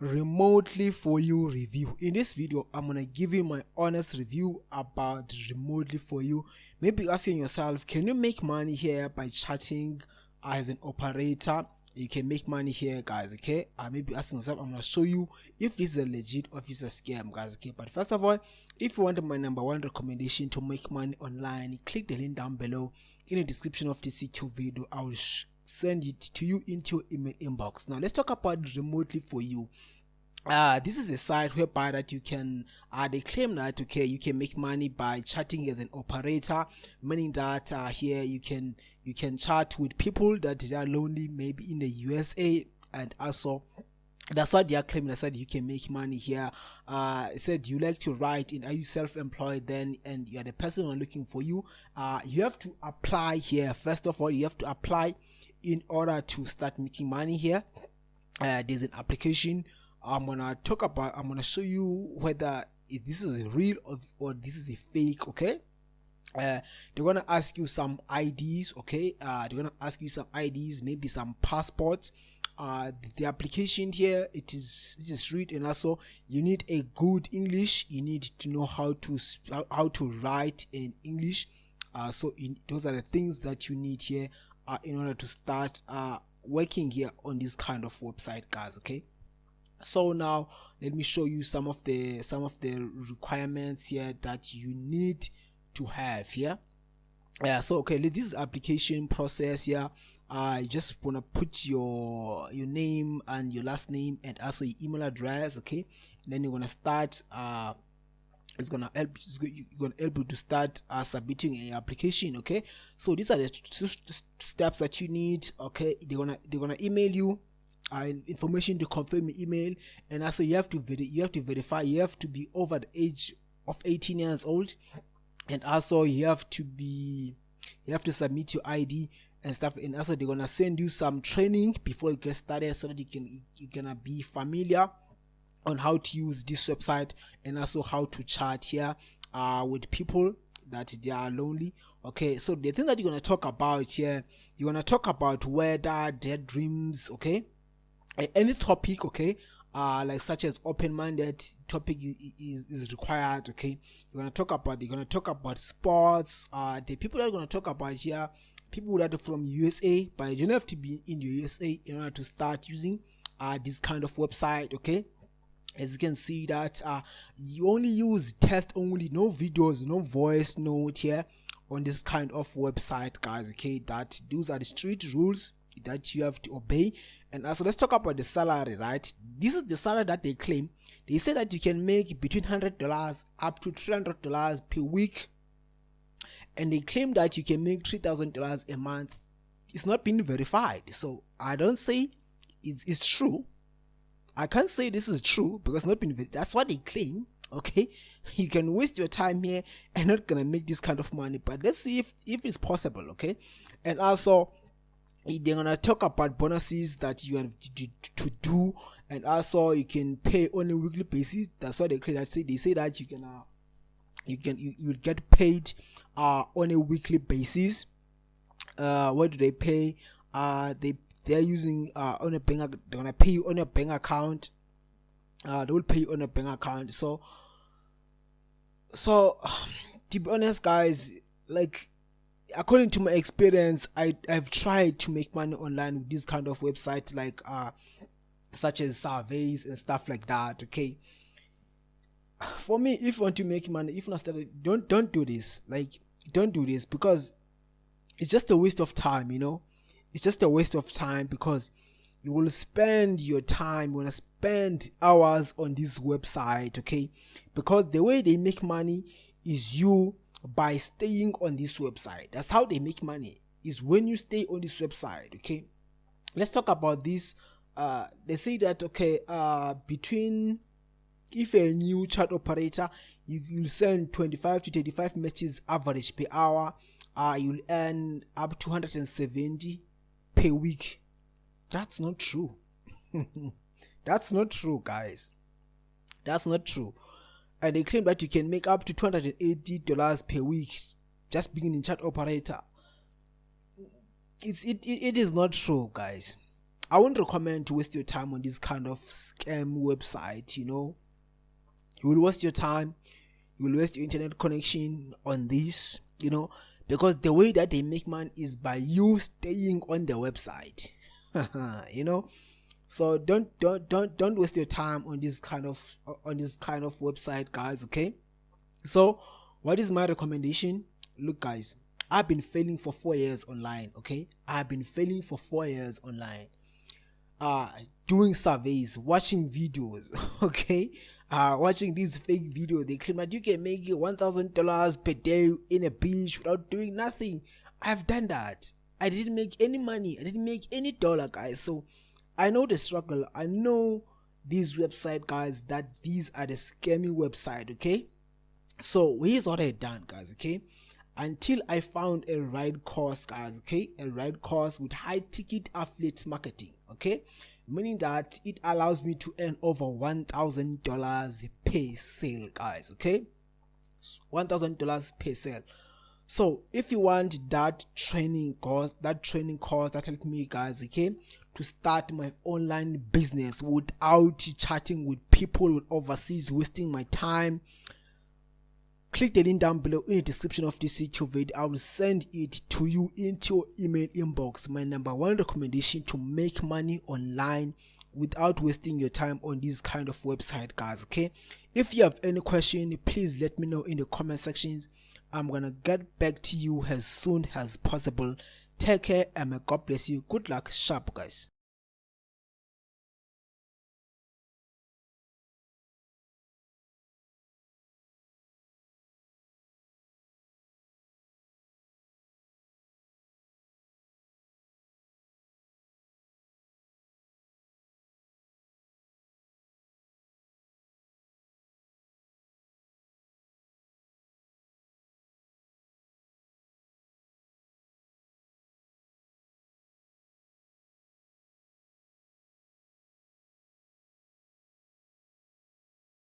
Remotely4U review. In this video, I'm gonna give you my honest review about Remotely4U. Maybe asking yourself, can you make money here by chatting as an operator? You can make money here, guys. Okay, maybe asking yourself, I'm gonna show you if this is a legit or if it's a scam, guys. Okay, but first of all, if you want my #1 recommendation to make money online, click the link down below in the description of this YouTube video. I will send it to you into your email inbox. Now let's talk about Remotely4U. This is a site whereby that you can they claim that you can make money by chatting as an operator, meaning that here you can chat with people that they are lonely, maybe in the USA, and also that's what they are claiming. They said you can make money here. It said you like to write, and are you self-employed then, and you are the person who are looking for you. You have to apply here. First of all, you have to apply in order to start making money here. There's an application. I'm gonna show you whether this is a real or this is a fake. Okay, they're gonna ask you some IDs. Okay, they're gonna ask you some IDs, maybe some passports. The application here, it is read, and also you need a good English. You need to know how to write in English. Those are the things that you need here in order to start working here on this kind of website, guys. Okay, so now let me show you some of the requirements here that you need to have here. This is application process here. You just wanna put your name and your last name and also your email address. Okay, and then you're gonna start you're gonna help you to start submitting an application. Okay, so these are the two steps that you need. Okay, they're gonna email you information to confirm your email, and also you have to verify. You have to be over the age of 18 years old, and also you have to submit your ID and stuff. And also they're gonna send you some training before you get started, so that you're gonna be familiar on how to use this website, and also how to chat here with people that they are lonely. Okay, so the thing that you're gonna talk about here, you're gonna talk about whether their dreams. Okay, any topic. Okay, like such as open-minded topic is required. Okay, you're gonna talk about sports. The people that are gonna talk about here, people that are from USA, but you don't have to be in the USA in order to start using this kind of website. Okay, as you can see that you only use text only, no videos, no voice note here on this kind of website, guys. Okay, that those are the strict rules that you have to obey. And also let's talk about the salary, right? This is the salary that they claim. They say that you can make between $100 up to $300 per week, and they claim that you can make $3,000 a month. It's not been verified, so I don't say it's true. I can't say this is true because it's not been verified. That's what they claim. Okay, you can waste your time here and not gonna make this kind of money, but let's see if it's possible. Okay, and also they're gonna talk about bonuses that you have to do, and also you can pay on a weekly basis. That's what they claim. They say that you will get paid on a weekly basis. What do they pay? They're using on a bank. They're gonna pay you on your bank account. They will pay you on a bank account. So to be honest, guys, like, according to my experience, I've tried to make money online with this kind of website, like such as surveys and stuff like that. Okay, for me, if you want to make money, if not started, don't do this. Like, don't do this, because it's just a waste of time. It's just a waste of time, because you will spend your time, you will spend hours on this website. Okay, because the way they make money is you by staying on this website. That's how they make money, is when you stay on this website. Okay, let's talk about this. They say that between, if a new chat operator, you send 25 to 35 messages average per hour, you'll earn up to 170 per week. That's not true. That's not true, guys. That's not true. And they claim that you can make up to $280 per week just being in chat operator. It is not true, guys. I wouldn't recommend to waste your time on this kind of scam website. You will waste your time, you will waste your internet connection on this, because the way that they make money is by you staying on the website. So don't waste your time on this kind of website, guys. Okay. So what is my recommendation? Look, guys, I've been failing for 4 years online. Okay, I've been failing for 4 years online, doing surveys, watching videos. Okay, watching these fake videos. They claim that you can make $1,000 per day in a beach without doing nothing. I've done that. I didn't make any money. I didn't make any dollar, guys. So I know the struggle. I know these website, guys, that these are the scammy website. Okay, so here's what I done, guys. Okay, until I found a right course, guys. Okay, a right course with high ticket affiliate marketing. Okay, meaning that it allows me to earn over $1,000 per sale, guys. Okay, $1,000 per sale. So if you want that training course that helped me, guys, okay, to start my online business without chatting with people overseas, wasting my time, click the link down below in the description of this YouTube video. I will send it to you into your email inbox. My number one recommendation to make money online without wasting your time on this kind of website, guys. Okay, if you have any question, please let me know in the comment sections. I'm gonna get back to you as soon as possible. Take care and may God bless you. Good luck, sharp, guys.